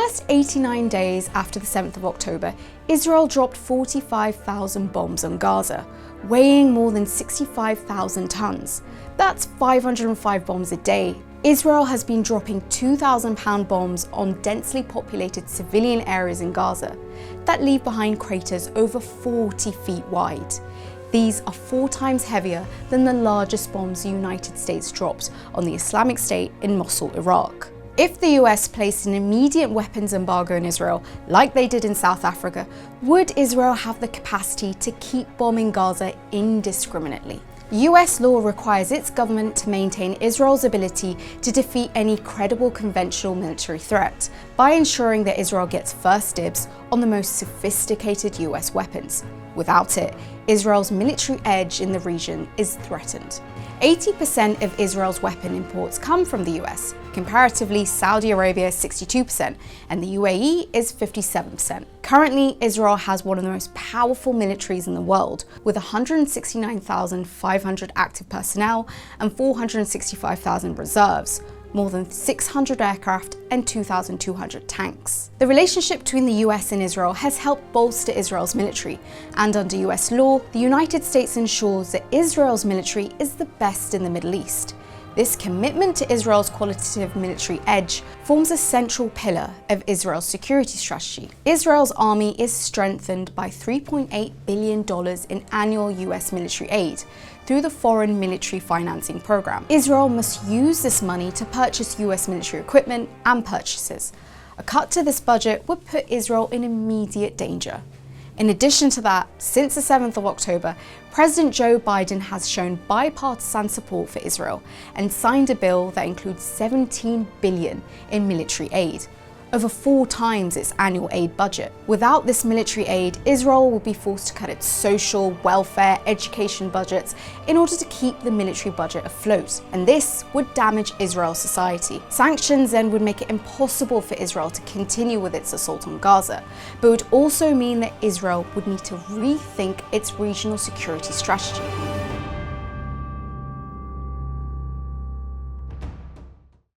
first 89 days after the 7th of October, Israel dropped 45,000 bombs on Gaza, weighing more than 65,000 tons. That's 505 bombs a day. Israel has been dropping 2,000-pound bombs on densely populated civilian areas in Gaza that leave behind craters over 40 feet wide. These are 4 times heavier than the largest bombs the United States dropped on the Islamic State in Mosul, Iraq. If the US placed an immediate weapons embargo in Israel, like they did in South Africa, would Israel have the capacity to keep bombing Gaza indiscriminately? US law requires its government to maintain Israel's ability to defeat any credible conventional military threat by ensuring that Israel gets first dibs on the most sophisticated US weapons. Without it, Israel's military edge in the region is threatened. 80% of Israel's weapon imports come from the US. Comparatively, Saudi Arabia is 62% and the UAE is 57%. Currently, Israel has one of the most powerful militaries in the world, with 169,500 active personnel and 465,000 reserves, more than 600 aircraft and 2,200 tanks. The relationship between the US and Israel has helped bolster Israel's military, and under US law, the United States ensures that Israel's military is the best in the Middle East. This commitment to Israel's qualitative military edge forms a central pillar of Israel's security strategy. Israel's army is strengthened by $3.8 billion in annual US military aid through the Foreign Military Financing Program. Israel must use this money to purchase US military equipment and purchases. A cut to this budget would put Israel in immediate danger. In addition to that, since the 7th of October, President Joe Biden has shown bipartisan support for Israel and signed a bill that includes $17 billion in military aid, over 4 times its annual aid budget. Without this military aid, Israel will be forced to cut its social, welfare, education budgets in order to keep the military budget afloat, and this would damage Israel's society. Sanctions then would make it impossible for Israel to continue with its assault on Gaza, but would also mean that Israel would need to rethink its regional security strategy.